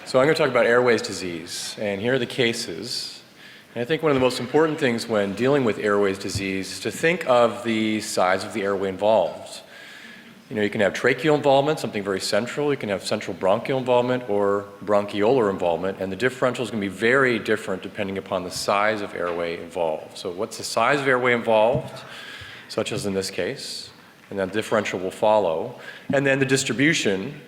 So I'm going to talk about airways disease, and here are the cases. And I think one of the most important things when dealing with airways disease is to think of the size of the airway involved. You know, you can have tracheal involvement, something very central. You can have central bronchial involvement or bronchiolar involvement, and the differential is going to be very different depending upon the size of airway involved. So what's the size of airway involved, such as in this case, and then differential will follow. And then the distribution,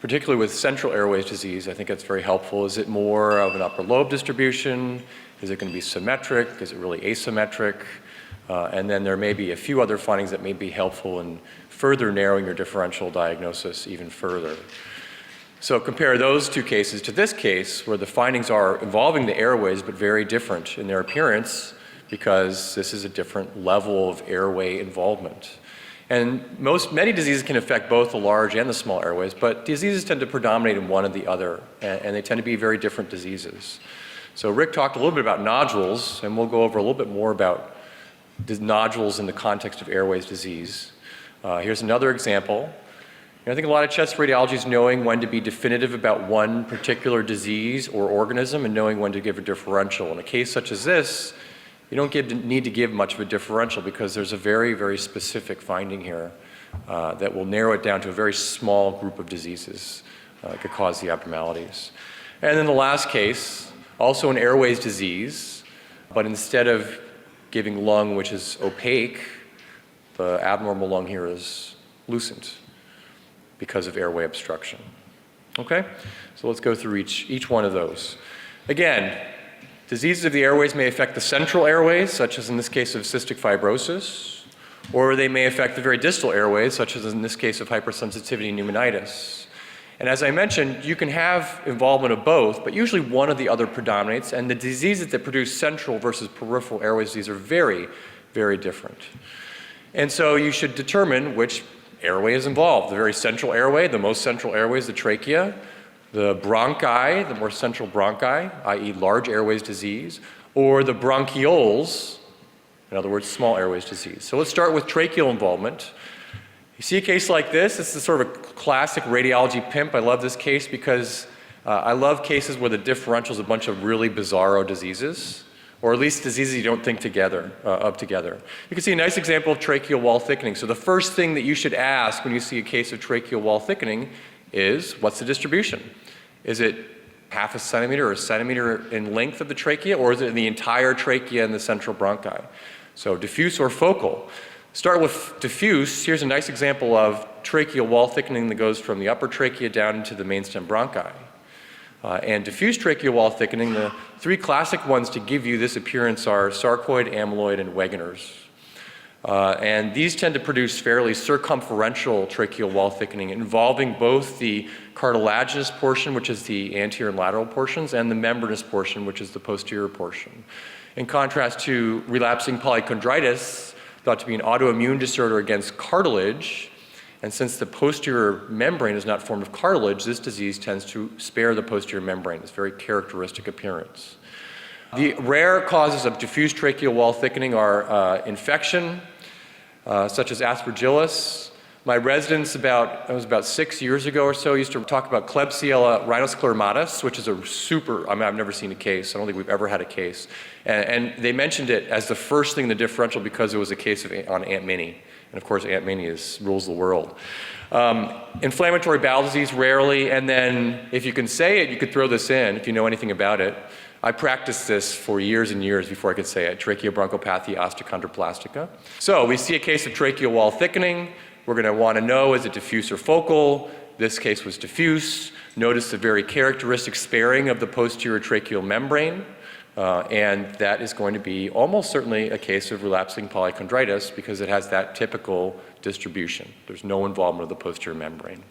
particularly with central airways disease, I think that's very helpful. Is it more of an upper lobe distribution? Is it going to be symmetric? Is it really asymmetric? And then there may be a few other findings that may be helpful in further narrowing your differential diagnosis even further. So compare those two cases to this case where the findings are involving the airways but very different in their appearance because this is a different level of airway involvement. And many diseases can affect both the large and the small airways, but diseases tend to predominate in one or the other, and they tend to be very different diseases. So Rick talked a little bit about nodules, and we'll go over a little bit more about nodules in the context of airways disease. Here's another example. And I think a lot of chest radiology is knowing when to be definitive about one particular disease or organism and knowing when to give a differential. In a case such as this, you don't need to give much of a differential because there's a very, very specific finding here that will narrow it down to a very small group of diseases that could cause the abnormalities. And then the last case, also an airways disease, but instead of giving lung which is opaque, the abnormal lung here is lucent because of airway obstruction. Okay? So let's go through each one of those. Again, diseases of the airways may affect the central airways, such as in this case of cystic fibrosis, or they may affect the very distal airways, such as in this case of hypersensitivity pneumonitis. And as I mentioned, you can have involvement of both, but usually one or the other predominates, and the diseases that produce central versus peripheral airways disease are very, very different. And so you should determine which airway is involved. The very central airway, the most central airway is the trachea. The bronchi, the more central bronchi, i.e. large airways disease, or the bronchioles, in other words, small airways disease. So let's start with tracheal involvement. You see a case like this, it's sort of a classic radiology pimp. I love this case because I love cases where the differential is a bunch of really bizarro diseases, or at least diseases you don't think of together. You can see a nice example of tracheal wall thickening. So the first thing that you should ask when you see a case of tracheal wall thickening is, what's the distribution? Is it half a centimeter or a centimeter in length of the trachea, or is it in the entire trachea and the central bronchi? So diffuse or focal. Start with diffuse. Here's a nice example of tracheal wall thickening that goes from the upper trachea down into the mainstem bronchi. And diffuse tracheal wall thickening, the three classic ones to give you this appearance are sarcoid, amyloid, and Wegener's. And these tend to produce fairly circumferential tracheal wall thickening involving both the cartilaginous portion, which is the anterior and lateral portions, and the membranous portion, which is the posterior portion. In contrast to relapsing polychondritis, thought to be an autoimmune disorder against cartilage, and since the posterior membrane is not formed of cartilage, this disease tends to spare the posterior membrane. It's a very characteristic appearance. The rare causes of diffuse tracheal wall thickening are infection, such as aspergillus. My residents about 6 years ago or so used to talk about Klebsiella rhinoscleromatis, which is I've never seen a case. I don't think we've ever had a case. And they mentioned it as the first thing in the differential because it was a case on Aunt Minnie. And of course, Aunt Minnie rules the world. Inflammatory bowel disease, rarely. And then if you can say it, you could throw this in if you know anything about it. I practiced this for years and years before I could say it, tracheobronchopathy osteochondroplastica. So we see a case of tracheal wall thickening. We're going to want to know, is it diffuse or focal? This case was diffuse. Notice the very characteristic sparing of the posterior tracheal membrane. And that is going to be almost certainly a case of relapsing polychondritis because it has that typical distribution. There's no involvement of the posterior membrane.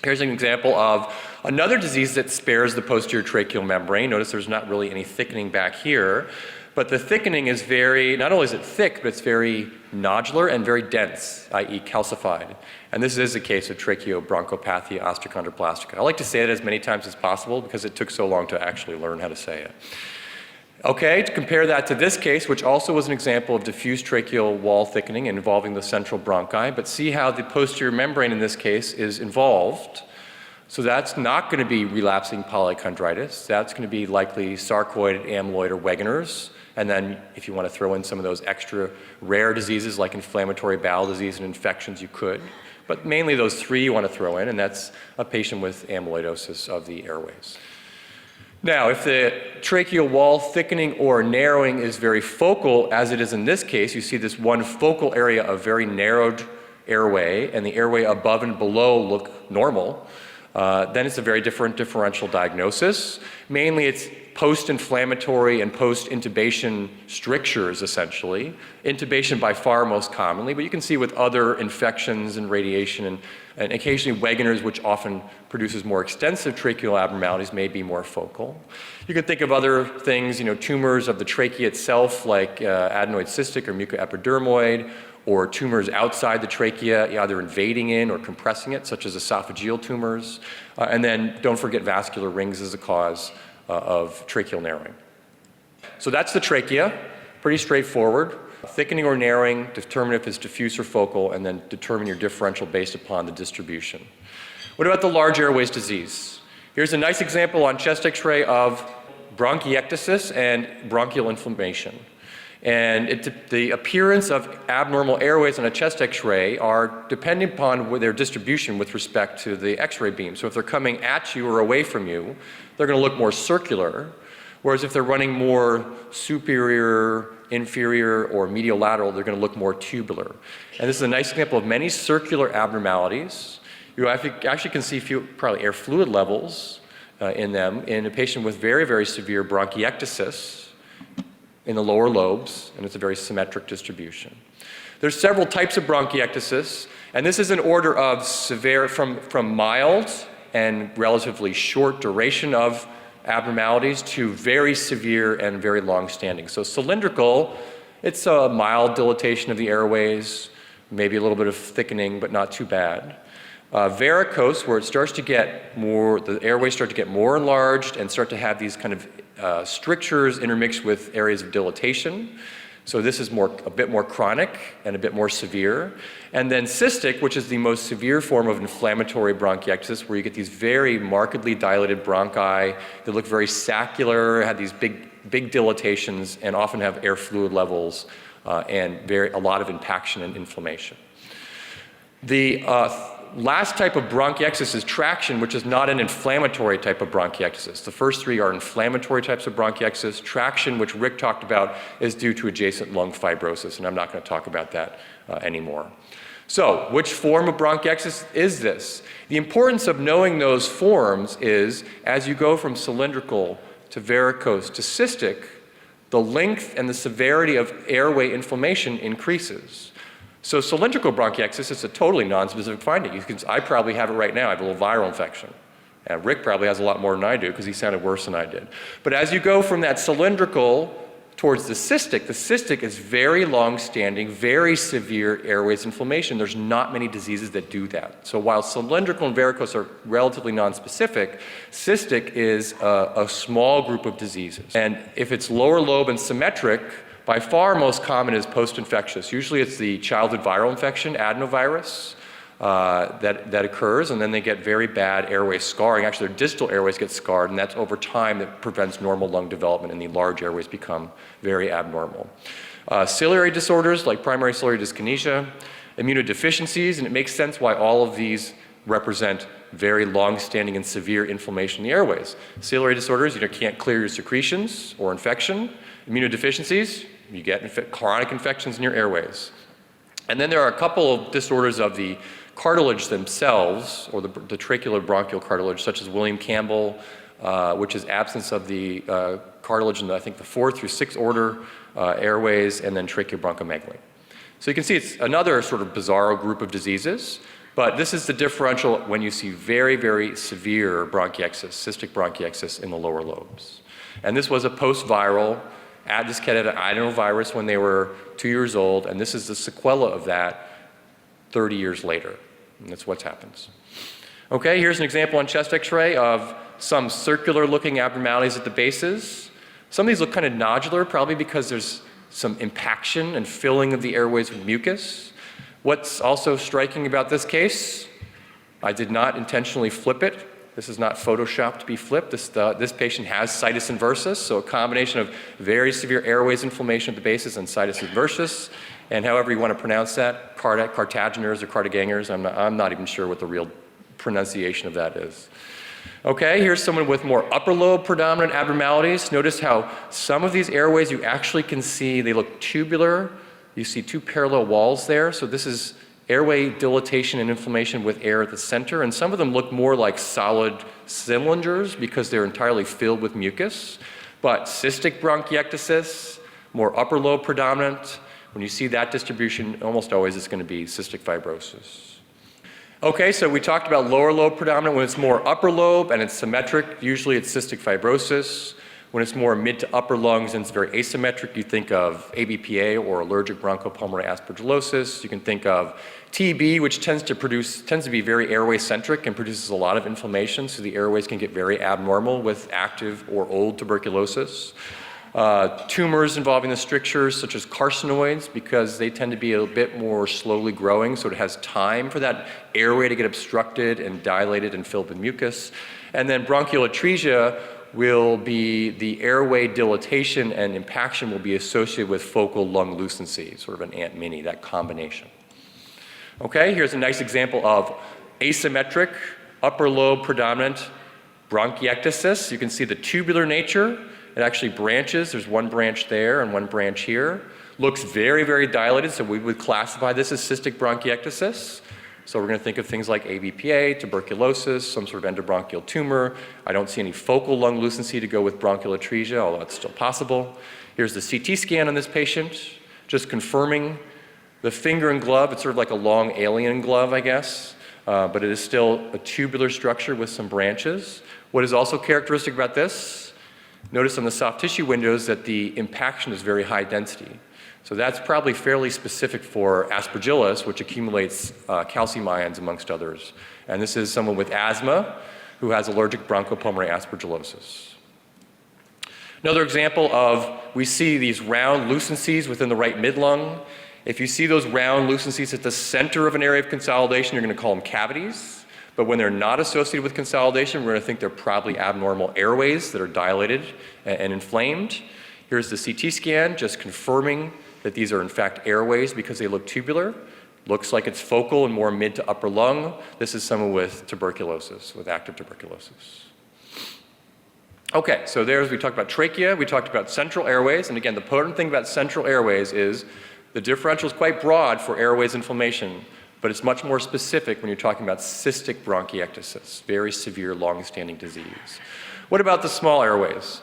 Here's an example of another disease that spares the posterior tracheal membrane. Notice there's not really any thickening back here, but the thickening is not only is it thick, but it's very nodular and very dense, i.e. calcified. And this is a case of tracheobronchopathy osteochondroplastica. I like to say it as many times as possible because it took so long to actually learn how to say it. Okay, to compare that to this case, which also was an example of diffuse tracheal wall thickening involving the central bronchi, but see how the posterior membrane in this case is involved. So that's not going to be relapsing polychondritis. That's going to be likely sarcoid, amyloid, or Wegener's. And then if you want to throw in some of those extra rare diseases like inflammatory bowel disease and infections, you could. But mainly those three you want to throw in, and that's a patient with amyloidosis of the airways. Now, if the tracheal wall thickening or narrowing is very focal, as it is in this case, you see this one focal area of very narrowed airway, and the airway above and below look normal, then it's a very different differential diagnosis. Mainly it's post-inflammatory and post-intubation strictures, essentially. Intubation by far most commonly, but you can see with other infections and radiation and occasionally Wegener's, which often produces more extensive tracheal abnormalities, may be more focal. You can think of other things, tumors of the trachea itself, like adenoid cystic or mucoepidermoid, or tumors outside the trachea, either invading in or compressing it, such as esophageal tumors. And then don't forget vascular rings as a cause of tracheal narrowing. So that's the trachea, pretty straightforward. Thickening or narrowing, determine if it's diffuse or focal, and then determine your differential based upon the distribution. What about the large airways disease? Here's a nice example on chest x-ray of bronchiectasis and bronchial inflammation. And the appearance of abnormal airways on a chest x-ray are depending upon their distribution with respect to the x-ray beam. So if they're coming at you or away from you, they're going to look more circular, whereas if they're running more superior, inferior, or medial lateral, they're going to look more tubular. And this is a nice example of many circular abnormalities. You actually can see probably air fluid levels in them in a patient with very, very severe bronchiectasis in the lower lobes, and it's a very symmetric distribution. There's several types of bronchiectasis, and this is in order of severe, from mild and relatively short duration of abnormalities to very severe and very long-standing. So cylindrical, it's a mild dilatation of the airways, maybe a little bit of thickening, but not too bad. Varicose, where it starts to get more, the airways start to get more enlarged and start to have these kind of strictures intermixed with areas of dilatation. So this is a bit more chronic and a bit more severe. And then cystic, which is the most severe form of inflammatory bronchiectasis, where you get these very markedly dilated bronchi that look very saccular, have these big dilatations, and often have air fluid levels and a lot of impaction and inflammation. The last type of bronchiectasis is traction, which is not an inflammatory type of bronchiectasis. The first three are inflammatory types of bronchiectasis. Traction, which Rick talked about, is due to adjacent lung fibrosis, and I'm not going to talk about that anymore. So, which form of bronchiectasis is this? The importance of knowing those forms is, as you go from cylindrical to varicose to cystic, the length and the severity of airway inflammation increases. So cylindrical bronchiectasis is a totally non-specific finding. I probably have it right now. I have a little viral infection. And Rick probably has a lot more than I do because he sounded worse than I did. But as you go from that cylindrical towards the cystic is very long-standing, very severe airways inflammation. There's not many diseases that do that. So while cylindrical and varicose are relatively non-specific, cystic is a small group of diseases. And if it's lower lobe and symmetric, by far most common is post-infectious. Usually it's the childhood viral infection, adenovirus, that occurs, and then they get very bad airway scarring. Actually, their distal airways get scarred, and that's over time that prevents normal lung development, and the large airways become very abnormal. Ciliary disorders like primary ciliary dyskinesia, immunodeficiencies, and it makes sense why all of these represent very long-standing and severe inflammation in the airways. Ciliary disorders, you can't clear your secretions or infection. Immunodeficiencies, you get chronic infections in your airways. And then there are a couple of disorders of the cartilage themselves, or the tracheal bronchial cartilage, such as William Campbell, which is absence of the cartilage in, I think, the 4th through 6th order airways, and then tracheobronchomegaly. So you can see it's another sort of bizarro group of diseases, but this is the differential when you see very, very severe bronchiectasis, cystic bronchiectasis in the lower lobes. And this was a post-viral discredited adenovirus when they were 2 years old, and this is the sequela of that 30 years later. And that's what happens. Okay, here's an example on chest x-ray of some circular-looking abnormalities at the bases. Some of these look kind of nodular, probably because there's some impaction and filling of the airways with mucus. What's also striking about this case, I did not intentionally flip it. This is not photoshopped to be flipped. This patient has situs inversus, so a combination of very severe airways inflammation at the basis and situs inversus, and however you want to pronounce that, cartageners or cardigangers, I'm not even sure what the real pronunciation of that is. Okay, here's someone with more upper lobe predominant abnormalities. Notice how some of these airways you actually can see, they look tubular. You see two parallel walls there, so this is airway dilatation and inflammation with air at the center, and some of them look more like solid cylinders because they're entirely filled with mucus. But cystic bronchiectasis, more upper lobe predominant, when you see that distribution, almost always it's going to be cystic fibrosis. Okay, so we talked about lower lobe predominant. When it's more upper lobe and it's symmetric, usually it's cystic fibrosis. When it's more mid to upper lungs and it's very asymmetric, you think of ABPA or allergic bronchopulmonary aspergillosis. You can think of TB, which tends to be very airway centric and produces a lot of inflammation, so the airways can get very abnormal with active or old tuberculosis. Tumors involving the strictures, such as carcinoids, because they tend to be a bit more slowly growing, so it has time for that airway to get obstructed and dilated and filled with mucus. And then bronchial atresia will be the airway dilatation, and impaction will be associated with focal lung lucency, sort of an Aunt Minnie, that combination. Okay, here's a nice example of asymmetric, upper lobe predominant bronchiectasis. You can see the tubular nature. It actually branches. There's one branch there and one branch here. Looks very, very dilated, so we would classify this as cystic bronchiectasis. So we're going to think of things like ABPA, tuberculosis, some sort of endobronchial tumor. I don't see any focal lung lucency to go with bronchial atresia, although it's still possible. Here's the CT scan on this patient, just confirming the finger and glove. It's sort of like a long alien glove, I guess, but it is still a tubular structure with some branches. What is also characteristic about this, notice on the soft tissue windows that the impaction is very high density. So that's probably fairly specific for aspergillus, which accumulates calcium ions amongst others. And this is someone with asthma who has allergic bronchopulmonary aspergillosis. Another example of, we see these round lucencies within the right midlung. If you see those round lucencies at the center of an area of consolidation, you're going to call them cavities. But when they're not associated with consolidation, we're going to think they're probably abnormal airways that are dilated and inflamed. Here's the CT scan, just confirming that these are in fact airways because they look tubular. Looks like it's focal and more mid to upper lung. This is someone with tuberculosis, with active tuberculosis. Okay, so we talked about trachea, we talked about central airways, and again, the potent thing about central airways is the differential is quite broad for airways inflammation, but it's much more specific when you're talking about cystic bronchiectasis, very severe, long-standing disease. What about the small airways?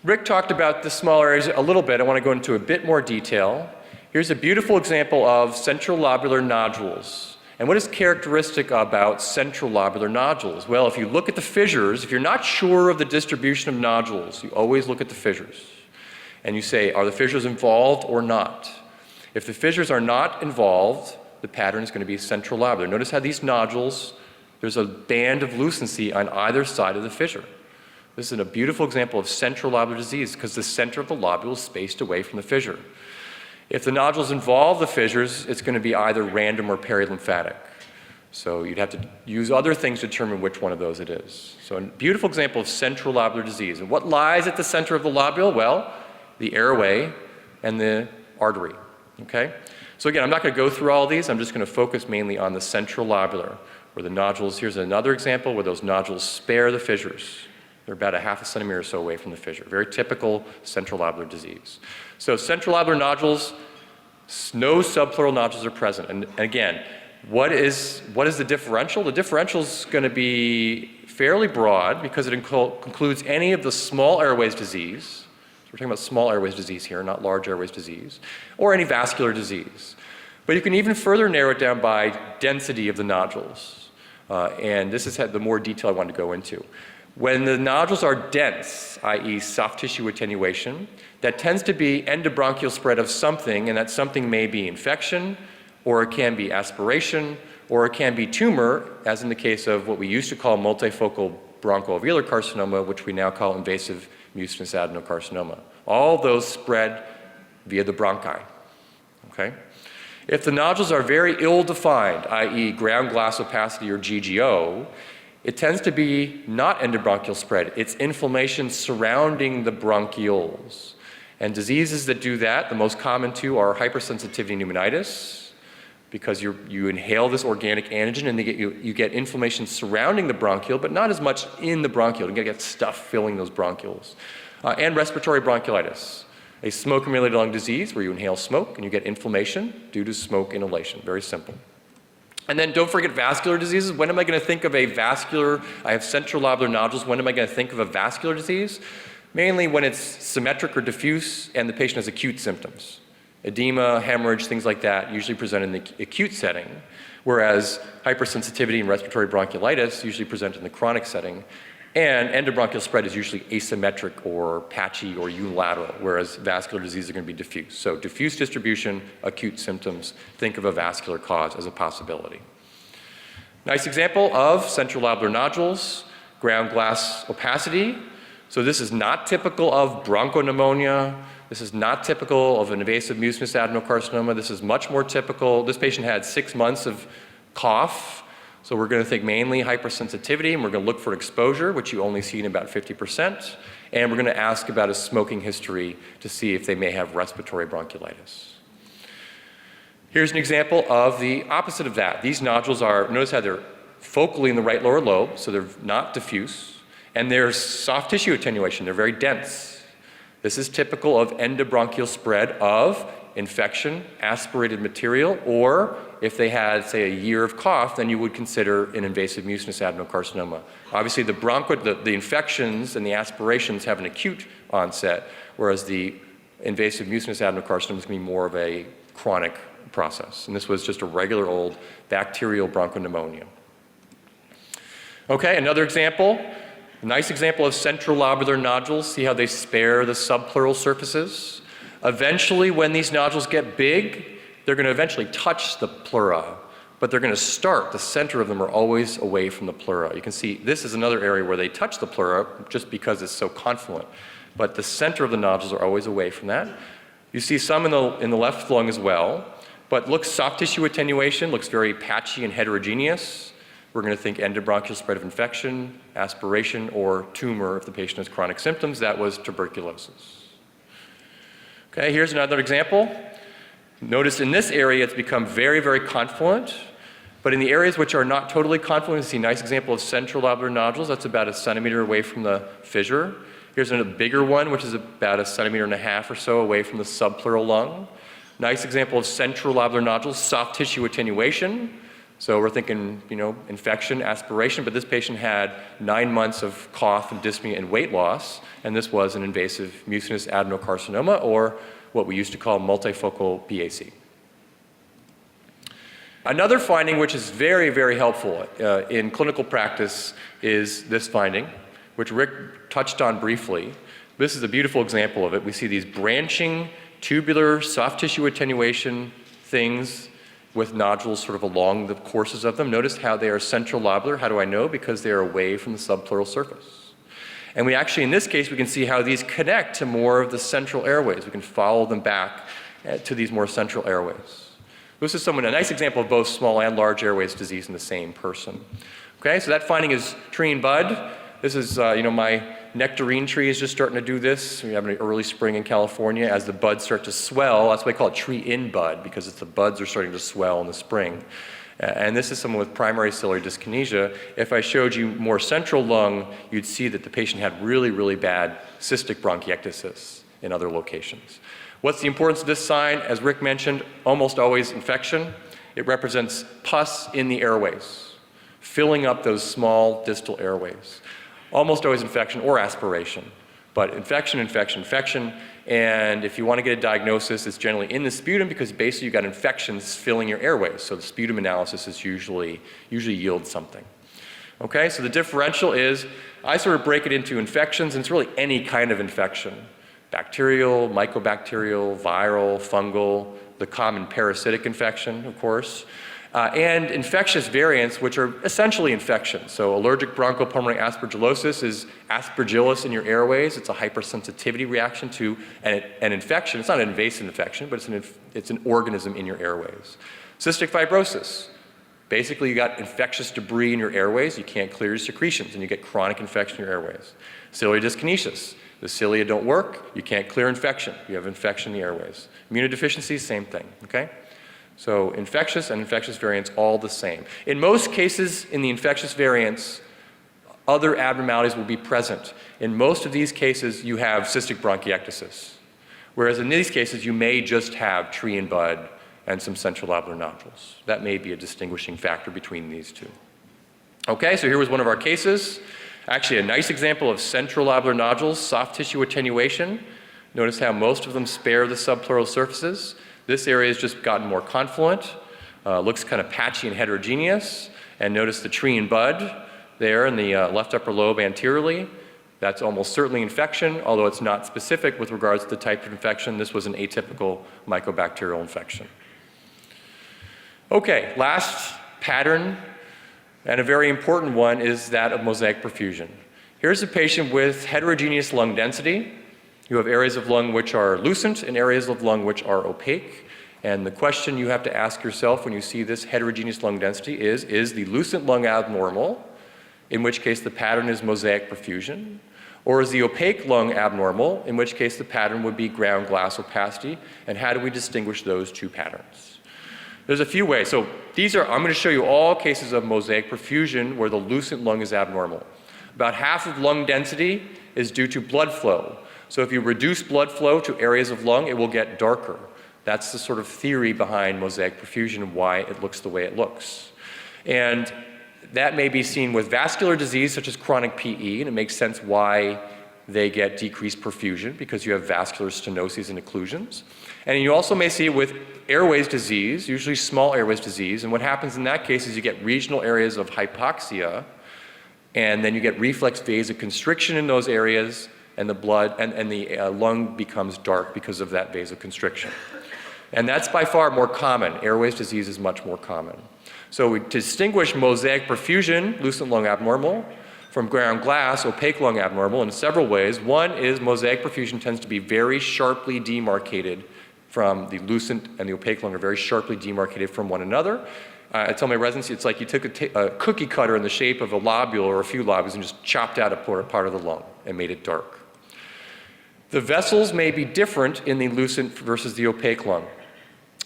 Rick talked about the small areas a little bit. I want to go into a bit more detail. Here's a beautiful example of central lobular nodules. And what is characteristic about central lobular nodules? Well, if you look at the fissures, if you're not sure of the distribution of nodules, you always look at the fissures. And you say, are the fissures involved or not? If the fissures are not involved, the pattern is going to be central lobular. Notice how these nodules, there's a band of lucency on either side of the fissure. This is a beautiful example of central lobular disease because the center of the lobule is spaced away from the fissure. If the nodules involve the fissures, it's going to be either random or perilymphatic. So you'd have to use other things to determine which one of those it is. So a beautiful example of central lobular disease. And what lies at the center of the lobule? Well, the airway and the artery. Okay? So again, I'm not going to go through all these. I'm just going to focus mainly on the central lobular, where the nodules, here's another example where those nodules spare the fissures. They're about a half a centimeter or so away from the fissure. Very typical central lobular disease. So central lobular nodules, no subpleural nodules are present. And again, what is the differential? The differential is going to be fairly broad because it includes any of the small airways disease. So we're talking about small airways disease here, not large airways disease, or any vascular disease. But you can even further narrow it down by density of the nodules. And this is the more detail I want to go into. When the nodules are dense, i.e. soft tissue attenuation, that tends to be endobronchial spread of something, and that something may be infection, or it can be aspiration, or it can be tumor, as in the case of what we used to call multifocal bronchoalveolar carcinoma, which we now call invasive mucinous adenocarcinoma. All those spread via the bronchi. Okay? If the nodules are very ill-defined, i.e. ground glass opacity or GGO, it tends to be not endobronchial spread. It's inflammation surrounding the bronchioles. And diseases that do that, the most common two are hypersensitivity pneumonitis, because you inhale this organic antigen and you get inflammation surrounding the bronchiole, but not as much in the bronchiole. You get stuff filling those bronchioles. And respiratory bronchiolitis, a smoke-related lung disease where you inhale smoke and you get inflammation due to smoke inhalation. Very simple. And then don't forget vascular diseases. When am I going to think of a vascular, I have central lobular nodules, when am I going to think of a vascular disease? Mainly when it's symmetric or diffuse and the patient has acute symptoms. Edema, hemorrhage, things like that usually present in the acute setting, whereas hypersensitivity and respiratory bronchiolitis usually present in the chronic setting. And endobronchial spread is usually asymmetric or patchy or unilateral, whereas vascular diseases are going to be diffuse. So diffuse distribution, acute symptoms, think of a vascular cause as a possibility. Nice example of central lobular nodules, ground glass opacity. So this is not typical of bronchopneumonia. This is not typical of an invasive mucinous adenocarcinoma. This is much more typical. This patient had 6 months of cough. So we're going to think mainly hypersensitivity, and we're going to look for exposure, which you only see in about 50%. And we're going to ask about a smoking history to see if they may have respiratory bronchiolitis. Here's an example of the opposite of that. These nodules are, notice how they're focally in the right lower lobe, so they're not diffuse. And there's soft tissue attenuation. They're very dense. This is typical of endobronchial spread of infection, aspirated material, or if they had, say, a year of cough, then you would consider an invasive mucinous adenocarcinoma. Obviously, the infections and the aspirations have an acute onset, whereas the invasive mucinous adenocarcinoma is going to be more of a chronic process. And this was just a regular old bacterial bronchopneumonia. Okay, another example. A nice example of central lobular nodules. See how they spare the subpleural surfaces? Eventually, when these nodules get big, they're going to eventually touch the pleura, but they're going to start, the center of them are always away from the pleura. You can see this is another area where they touch the pleura just because it's so confluent, but the center of the nodules are always away from that. You see some in the left lung as well, but looks soft tissue attenuation, looks very patchy and heterogeneous. We're going to think endobronchial spread of infection, aspiration, or tumor if the patient has chronic symptoms. That was tuberculosis. Okay, here's another example. Notice in this area it's become very, very confluent, but in the areas which are not totally confluent, you see a nice example of central lobular nodules. That's about 1 centimeter away from the fissure. Here's a bigger one, which is about 1.5 centimeters or so away from the subpleural lung. Nice example of central lobular nodules, soft tissue attenuation. So we're thinking, infection, aspiration, but this patient had 9 months of cough and dyspnea and weight loss, and this was an invasive mucinous adenocarcinoma, or what we used to call multifocal BAC. Another finding which is very, very helpful in clinical practice is this finding, which Rick touched on briefly. This is a beautiful example of it. We see these branching, tubular, soft tissue attenuation things with nodules sort of along the courses of them. Notice how they are central lobular. How do I know? Because they are away from the subpleural surface. And we actually, in this case, we can see how these connect to more of the central airways. We can follow them back to these more central airways. This is a nice example of both small and large airways disease in the same person. Okay, so that finding is tree and bud. This is, my nectarine tree is just starting to do this. We have an early spring in California. As the buds start to swell, that's why we call it tree in bud, because the buds are starting to swell in the spring. And this is someone with primary ciliary dyskinesia. If I showed you more central lung, you'd see that the patient had really, really bad cystic bronchiectasis in other locations. What's the importance of this sign? As Rick mentioned, almost always infection. It represents pus in the airways, filling up those small distal airways. Almost always infection or aspiration, but infection, and if you want to get a diagnosis, it's generally in the sputum because basically you've got infections filling your airways, so the sputum analysis is usually yields something. Okay, so the differential is, I sort of break it into infections, and it's really any kind of infection. Bacterial, mycobacterial, viral, fungal, the common parasitic infection, of course. And infectious variants, which are essentially infections. So allergic bronchopulmonary aspergillosis is aspergillus in your airways. It's a hypersensitivity reaction to an infection. It's not an invasive infection, but it's an organism in your airways. Cystic fibrosis, Basically, you got infectious debris in your airways, you can't clear your secretions, and you get chronic infection in your airways. Ciliary dyskinesis. The cilia don't work, you can't clear infection, you have infection in the airways. Immunodeficiency, same thing, okay? So infectious and infectious variants, all the same. In most cases, in the infectious variants, other abnormalities will be present. In most of these cases, you have cystic bronchiectasis. Whereas in these cases, you may just have tree and bud and some central lobular nodules. That may be a distinguishing factor between these two. Okay, so here was one of our cases. Actually, a nice example of central lobular nodules, soft tissue attenuation. Notice how most of them spare the subpleural surfaces. This area has just gotten more confluent, looks kind of patchy and heterogeneous. And notice the tree and bud there in the left upper lobe anteriorly. That's almost certainly infection, although it's not specific with regards to the type of infection. This was an atypical mycobacterial infection. Okay, last pattern, and a very important one, is that of mosaic perfusion. Here's a patient with heterogeneous lung density. You have areas of lung which are lucent and areas of lung which are opaque. And the question you have to ask yourself when you see this heterogeneous lung density is the lucent lung abnormal, in which case the pattern is mosaic perfusion? Or is the opaque lung abnormal, in which case the pattern would be ground glass opacity? And how do we distinguish those two patterns? There's a few ways. So I'm going to show you all cases of mosaic perfusion where the lucent lung is abnormal. About half of lung density is due to blood flow. So if you reduce blood flow to areas of lung, it will get darker. That's the sort of theory behind mosaic perfusion and why it looks the way it looks. And that may be seen with vascular disease such as chronic PE, and it makes sense why they get decreased perfusion because you have vascular stenoses and occlusions. And you also may see it with airways disease, usually small airways disease, and what happens in that case is you get regional areas of hypoxia, and then you get reflex vasoconstriction in those areas, and the blood and the lung becomes dark because of that vasoconstriction. And that's by far more common. Airways disease is much more common. So we distinguish mosaic perfusion, lucent lung abnormal, from ground glass, opaque lung abnormal in several ways. One is mosaic perfusion tends to be very sharply demarcated from the lucent and the opaque lung are very sharply demarcated from one another. I tell my residents it's like you took a cookie cutter in the shape of a lobule or a few lobules and just chopped out a part of the lung and made it dark. The vessels may be different in the lucent versus the opaque lung.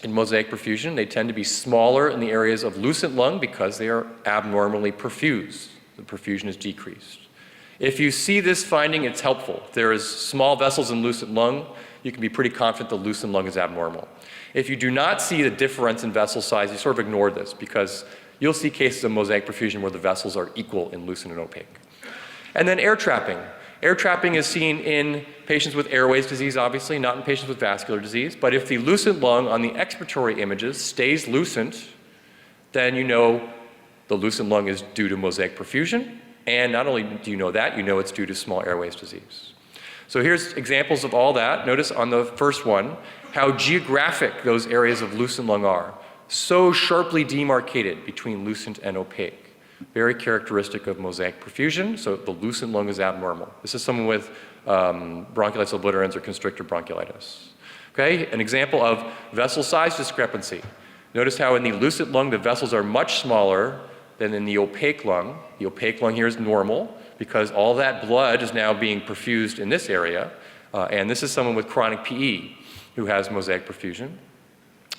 In mosaic perfusion, they tend to be smaller in the areas of lucent lung because they are abnormally perfused. The perfusion is decreased. If you see this finding, it's helpful. If there is small vessels in lucent lung, you can be pretty confident the lucent lung is abnormal. If you do not see the difference in vessel size, you sort of ignore this because you'll see cases of mosaic perfusion where the vessels are equal in lucent and opaque. And then air trapping. Air trapping is seen in patients with airways disease, obviously, not in patients with vascular disease. But if the lucent lung on the expiratory images stays lucent, then you know the lucent lung is due to mosaic perfusion. And not only do you know that, you know it's due to small airways disease. So here's examples of all that. Notice on the first one how geographic those areas of lucent lung are. So sharply demarcated between lucent and opaque. Very characteristic of mosaic perfusion, so the lucent lung is abnormal. This is someone with bronchiolitis obliterans or constrictor bronchiolitis. Okay, an example of vessel size discrepancy. Notice how in the lucent lung the vessels are much smaller than in the opaque lung. The opaque lung here is normal because all that blood is now being perfused in this area, and this is someone with chronic PE who has mosaic perfusion.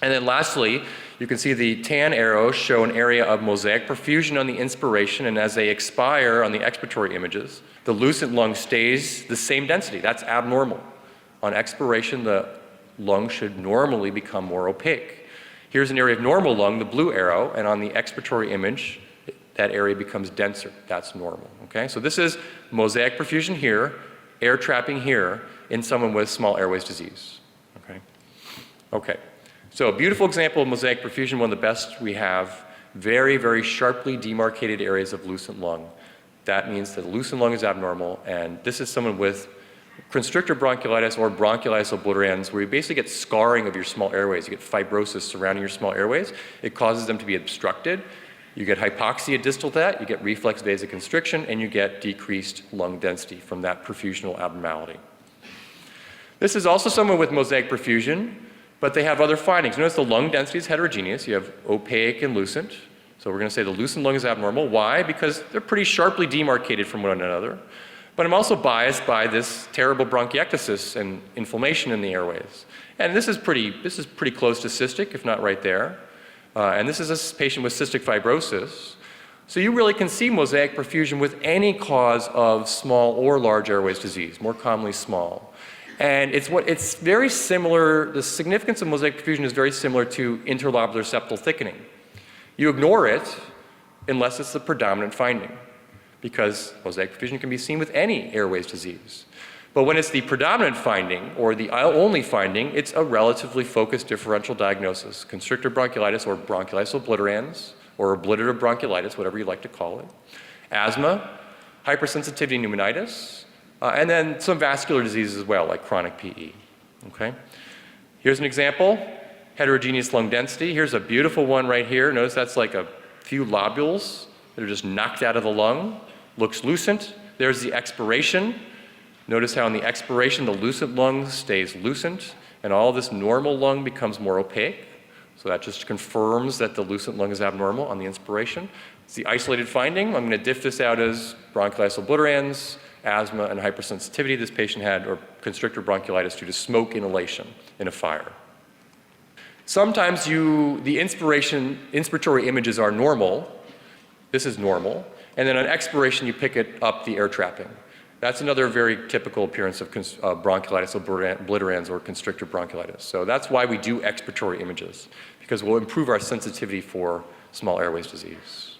And then lastly, you can see the tan arrows show an area of mosaic perfusion on the inspiration, and as they expire on the expiratory images, the lucent lung stays the same density. That's abnormal. On expiration, the lung should normally become more opaque. Here's an area of normal lung, the blue arrow, and on the expiratory image, that area becomes denser. That's normal, okay? So this is mosaic perfusion here, air trapping here, in someone with small airways disease, okay? Okay. So a beautiful example of mosaic perfusion, one of the best we have, very, very sharply demarcated areas of lucent lung. That means that the lucent lung is abnormal, and this is someone with constrictor bronchiolitis or bronchiolitis obliterans, where you basically get scarring of your small airways. You get fibrosis surrounding your small airways. It causes them to be obstructed. You get hypoxia distal to that, you get reflex vasoconstriction, and you get decreased lung density from that perfusional abnormality. This is also someone with mosaic perfusion, but they have other findings. Notice the lung density is heterogeneous. You have opaque and lucent. So we're going to say the loosened lung is abnormal. Why? Because they're pretty sharply demarcated from one another. But I'm also biased by this terrible bronchiectasis and inflammation in the airways. And this is pretty close to cystic, if not right there. And this is a patient with cystic fibrosis. So you really can see mosaic perfusion with any cause of small or large airways disease, more commonly small. And it's very similar, the significance of mosaic perfusion is very similar to interlobular septal thickening. You ignore it unless it's the predominant finding, because mosaic perfusion can be seen with any airways disease. But when it's the predominant finding or the only finding, it's a relatively focused differential diagnosis, constrictor bronchiolitis or bronchiolitis obliterans, or obliterative bronchiolitis, whatever you like to call it, asthma, hypersensitivity pneumonitis, and then some vascular diseases as well, like chronic PE. Okay? Here's an example, heterogeneous lung density. Here's a beautiful one right here. Notice that's like a few lobules that are just knocked out of the lung. Looks lucent. There's the expiration. Notice how in the expiration, the lucent lung stays lucent, and all this normal lung becomes more opaque. So that just confirms that the lucent lung is abnormal on the inspiration. It's the isolated finding. I'm going to diff this out as bronchiolitis obliterans, asthma, and hypersensitivity this patient had, or constrictor bronchiolitis due to smoke inhalation in a fire. Sometimes the inspiratory images are normal. This is normal. And then on expiration, you pick it up the air trapping. That's another very typical appearance of bronchiolitis obliterans or constrictor bronchiolitis. So that's why we do expiratory images, because we'll improve our sensitivity for small airways disease.